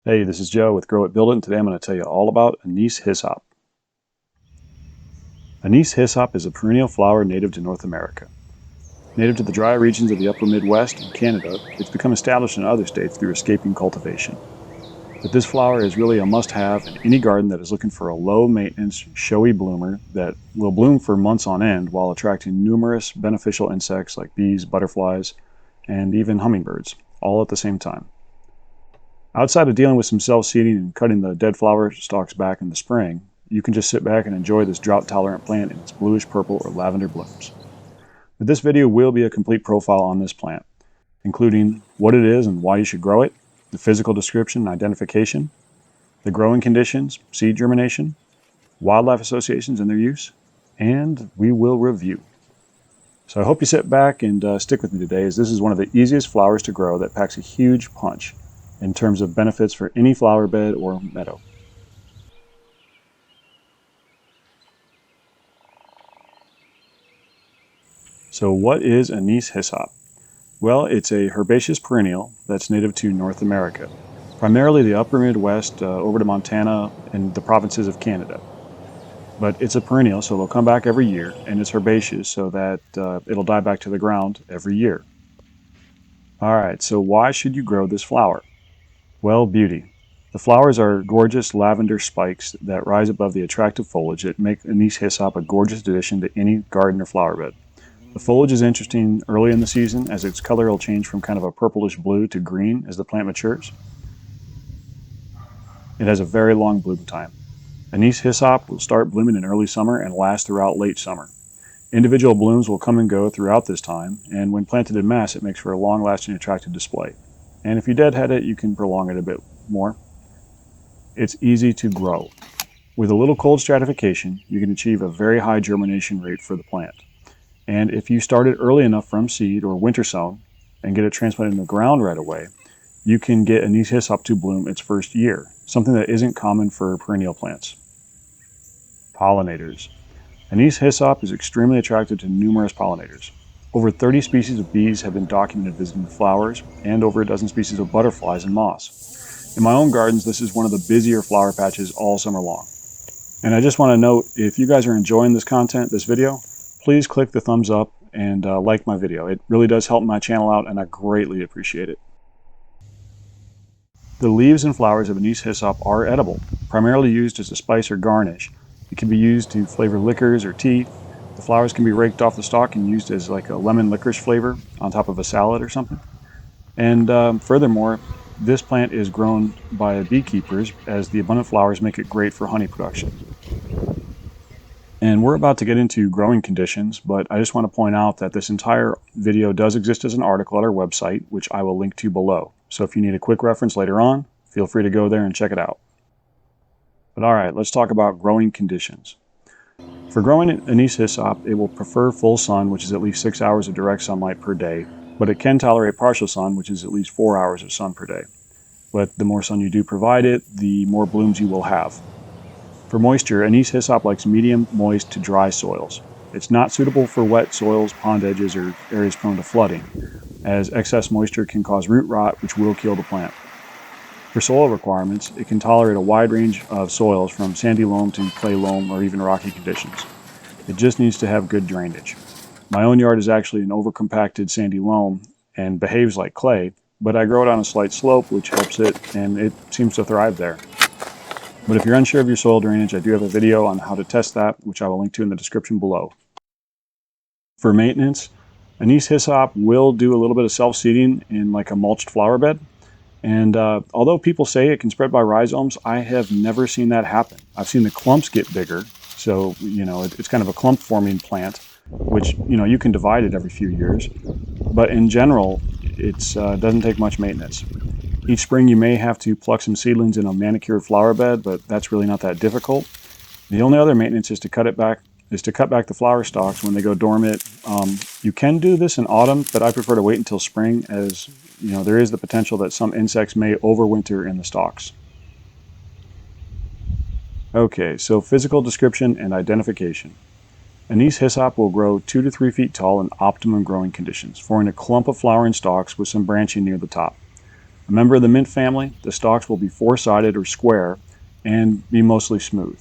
Hey, this is Joe with Grow It Build It, and today I'm going to tell you all about Anise Hyssop. Anise Hyssop is a perennial flower native to North America. Native to the dry regions of the upper Midwest and Canada, it's become established in other states through escaping cultivation. But this flower is really a must-have in any garden that is looking for a low-maintenance, showy bloomer that will bloom for months on end while attracting numerous beneficial insects like bees, butterflies, and even hummingbirds, all at the same time. Outside of dealing with some self-seeding and cutting the dead flower stalks back in the spring, you can just sit back and enjoy this drought-tolerant plant in its bluish purple or lavender blooms. But this video will be a complete profile on this plant, including what it is and why you should grow it, the physical description and identification, the growing conditions, seed germination, wildlife associations and their use, and we will review. So I hope you sit back and stick with me today, as this is one of the easiest flowers to grow that packs a huge punch in terms of benefits for any flower bed or meadow. So what is Anise Hyssop? Well, it's a herbaceous perennial that's native to North America, primarily the upper Midwest over to Montana and the provinces of Canada. But it's a perennial, so it'll come back every year, and it's herbaceous, so that it'll die back to the ground every year. All right, so why should you grow this flower? Well, beauty. The flowers are gorgeous lavender spikes that rise above the attractive foliage that make Anise Hyssop a gorgeous addition to any garden or flower bed. The foliage is interesting early in the season, as its color will change from kind of a purplish blue to green as the plant matures. It has a very long bloom time. Anise Hyssop will start blooming in early summer and last throughout late summer. Individual blooms will come and go throughout this time, and when planted in mass, it makes for a long-lasting, attractive display. And if you deadhead it, you can prolong it a bit more. It's easy to grow. With a little cold stratification, you can achieve a very high germination rate for the plant. And if you start it early enough from seed or winter sown and get it transplanted in the ground right away, you can get Anise Hyssop to bloom its first year, something that isn't common for perennial plants. Pollinators. Anise Hyssop is extremely attracted to numerous pollinators. Over 30 species of bees have been documented visiting the flowers, and over a dozen species of butterflies and moths. In my own gardens, this is one of the busier flower patches all summer long. And I just want to note, if you guys are enjoying this content, this video, please click the thumbs up and like my video. It really does help my channel out, and I greatly appreciate it. The leaves and flowers of Anise Hyssop are edible, primarily used as a spice or garnish. It can be used to flavor liquors or tea. The flowers can be raked off the stalk and used as like a lemon licorice flavor on top of a salad or something. And furthermore, this plant is grown by beekeepers, as the abundant flowers make it great for honey production. And we're about to get into growing conditions, but I just want to point out that this entire video does exist as an article at our website, which I will link to below. So if you need a quick reference later on, feel free to go there and check it out. But all right, let's talk about growing conditions. For growing Anise Hyssop, it will prefer full sun, which is at least 6 hours of direct sunlight per day, but it can tolerate partial sun, which is at least 4 hours of sun per day. But the more sun you do provide it, the more blooms you will have. For moisture, Anise Hyssop likes medium, moist to dry soils. It's not suitable for wet soils, pond edges, or areas prone to flooding, as excess moisture can cause root rot, which will kill the plant. For soil requirements, it can tolerate a wide range of soils from sandy loam to clay loam or even rocky conditions. It just needs to have good drainage. My own yard is actually an overcompacted sandy loam and behaves like clay, but I grow it on a slight slope, which helps it, and it seems to thrive there. But if you're unsure of your soil drainage, I do have a video on how to test that, which I will link to in the description below. For maintenance, Anise Hyssop will do a little bit of self-seeding in like a mulched flower bed. And although people say it can spread by rhizomes, I have never seen that happen. I've seen the clumps get bigger, so it's kind of a clump forming plant, which you can divide it every few years. But in general, it doesn't take much maintenance. Each spring you may have to pluck some seedlings in a manicured flower bed, but that's really not that difficult. The only other maintenance is to cut back the flower stalks when they go dormant. You can do this in autumn, but I prefer to wait until spring, as there is the potential that some insects may overwinter in the stalks. Okay, so physical description and identification. Anise Hyssop will grow 2 to 3 feet tall in optimum growing conditions, forming a clump of flowering stalks with some branching near the top. A member of the mint family, the stalks will be four-sided or square and be mostly smooth.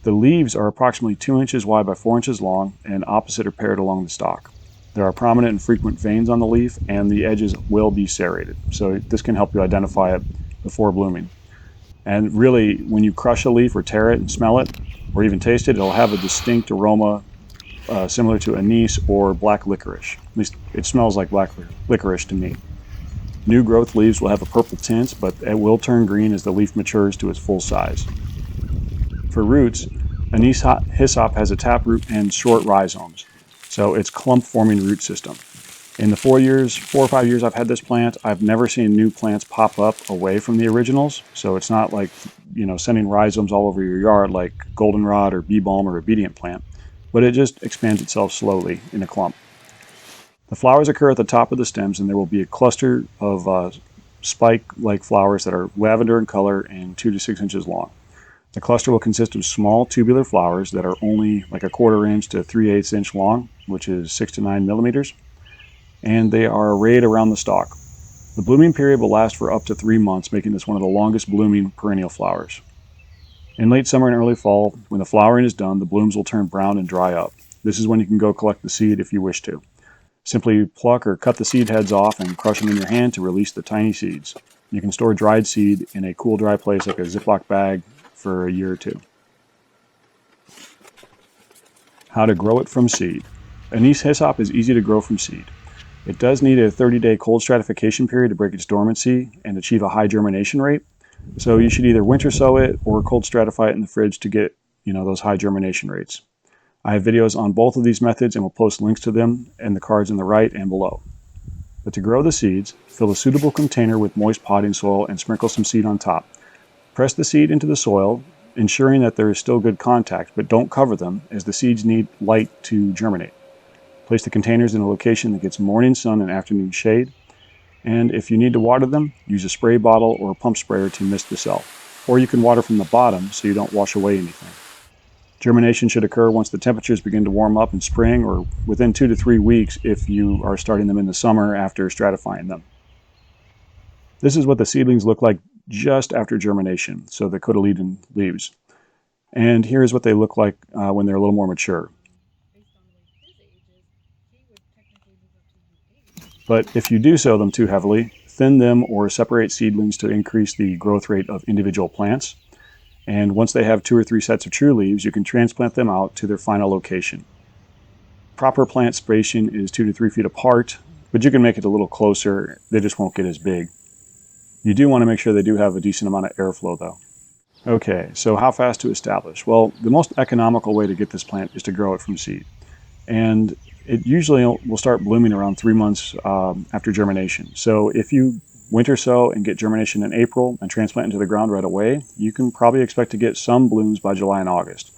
The leaves are approximately 2 inches wide by 4 inches long and opposite or paired along the stalk. There are prominent and frequent veins on the leaf, and the edges will be serrated. So this can help you identify it before blooming. And really, when you crush a leaf or tear it and smell it, or even taste it, it'll have a distinct aroma similar to anise or black licorice. At least it smells like black licorice to me. New growth leaves will have a purple tint, but it will turn green as the leaf matures to its full size. For roots, Anise Hyssop has a taproot and short rhizomes, so it's clump-forming root system. In the 4 or 5 years I've had this plant, I've never seen new plants pop up away from the originals, so it's not like, sending rhizomes all over your yard like goldenrod or bee balm or obedient plant, but it just expands itself slowly in a clump. The flowers occur at the top of the stems, and there will be a cluster of spike-like flowers that are lavender in color and 2 to 6 inches long. The cluster will consist of small tubular flowers that are only like a 1/4 inch to 3/8 inch long, which is 6 to 9 millimeters, and they are arrayed around the stalk. The blooming period will last for up to 3 months, making this one of the longest blooming perennial flowers. In late summer and early fall, when the flowering is done, the blooms will turn brown and dry up. This is when you can go collect the seed if you wish to. Simply pluck or cut the seed heads off and crush them in your hand to release the tiny seeds. You can store dried seed in a cool, dry place like a Ziploc bag for a year or two. How to grow it from seed. Anise Hyssop is easy to grow from seed. It does need a 30-day cold stratification period to break its dormancy and achieve a high germination rate. So you should either winter sow it or cold stratify it in the fridge to get, those high germination rates. I have videos on both of these methods and will post links to them in the cards on the right and below. But to grow the seeds, fill a suitable container with moist potting soil and sprinkle some seed on top. Press the seed into the soil, ensuring that there is still good contact, but don't cover them as the seeds need light to germinate. Place the containers in a location that gets morning sun and afternoon shade. And if you need to water them, use a spray bottle or a pump sprayer to mist the cell. Or you can water from the bottom so you don't wash away anything. Germination should occur once the temperatures begin to warm up in spring, or within 2 to 3 weeks if you are starting them in the summer after stratifying them. This is what the seedlings look like just after germination, so the cotyledon leaves. And here's what they look like when they're a little more mature. But if you do sow them too heavily, thin them or separate seedlings to increase the growth rate of individual plants. And once they have 2 or 3 sets of true leaves, you can transplant them out to their final location. Proper plant spacing is 2 to 3 feet apart, but you can make it a little closer. They just won't get as big. You do want to make sure they do have a decent amount of airflow though. Okay, so how fast to establish? Well, the most economical way to get this plant is to grow it from seed. And it usually will start blooming around 3 months after germination. So if you winter sow and get germination in April and transplant into the ground right away, you can probably expect to get some blooms by July and August.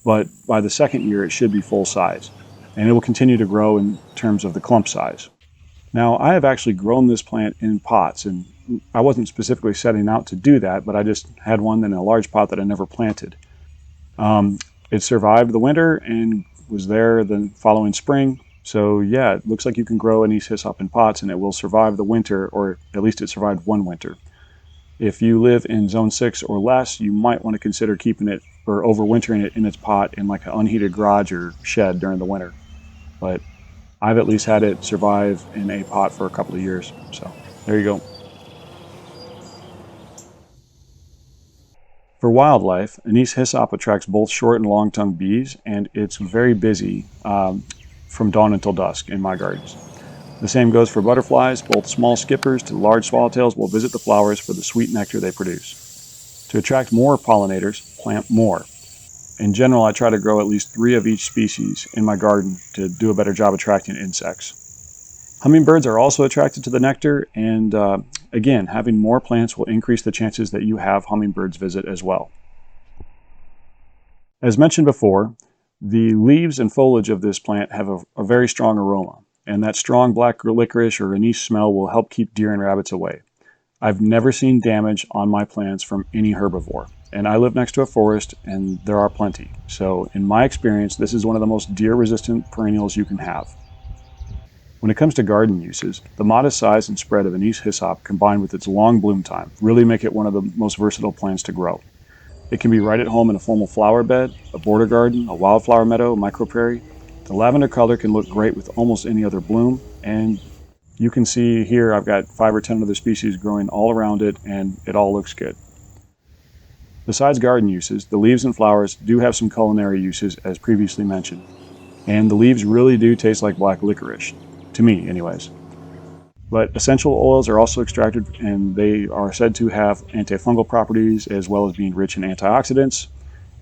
But by the second year, it should be full size. And it will continue to grow in terms of the clump size. Now, I have actually grown this plant in pots, and I wasn't specifically setting out to do that, but I just had one in a large pot that I never planted. It survived the winter and was there the following spring. So yeah, it looks like you can grow Anise Hyssop in pots and it will survive the winter, or at least it survived one winter. If you live in zone 6 or less, you might want to consider keeping it or overwintering it in its pot in like an unheated garage or shed during the winter. But I've at least had it survive in a pot for a couple of years. So there you go. For wildlife, Anise Hyssop attracts both short and long-tongued bees, and it's very busy from dawn until dusk in my gardens. The same goes for butterflies. Both small skippers to large swallowtails will visit the flowers for the sweet nectar they produce. To attract more pollinators, plant more. In general, I try to grow at least 3 of each species in my garden to do a better job attracting insects. Hummingbirds are also attracted to the nectar, and again, having more plants will increase the chances that you have hummingbirds visit as well. As mentioned before, the leaves and foliage of this plant have a very strong aroma, and that strong black licorice or anise smell will help keep deer and rabbits away. I've never seen damage on my plants from any herbivore, and I live next to a forest and there are plenty. So in my experience, this is one of the most deer-resistant perennials you can have. When it comes to garden uses, the modest size and spread of Anise Hyssop combined with its long bloom time really make it one of the most versatile plants to grow. It can be right at home in a formal flower bed, a border garden, a wildflower meadow, a microprairie. The lavender color can look great with almost any other bloom, and you can see here I've got 5 or 10 other species growing all around it, and it all looks good. Besides garden uses, the leaves and flowers do have some culinary uses as previously mentioned, and the leaves really do taste like black licorice, to me anyways. But essential oils are also extracted, and they are said to have antifungal properties as well as being rich in antioxidants,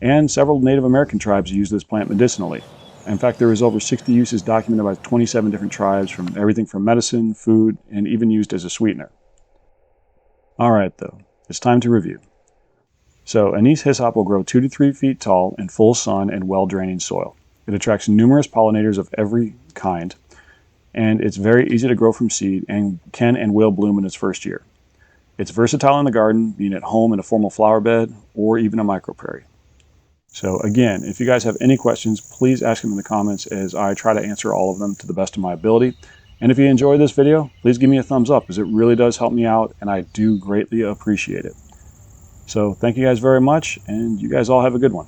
and several Native American tribes use this plant medicinally. In fact, there is over 60 uses documented by 27 different tribes, from everything from medicine, food, and even used as a sweetener. Alright though, it's time to review. So Anise Hyssop will grow 2 to 3 feet tall in full sun and well-draining soil. It attracts numerous pollinators of every kind, and it's very easy to grow from seed and can and will bloom in its first year. It's versatile in the garden, being at home in a formal flower bed or even a microprairie. So again, if you guys have any questions, please ask them in the comments as I try to answer all of them to the best of my ability. And if you enjoyed this video, please give me a thumbs up, as it really does help me out and I do greatly appreciate it. So thank you guys very much, and you guys all have a good one.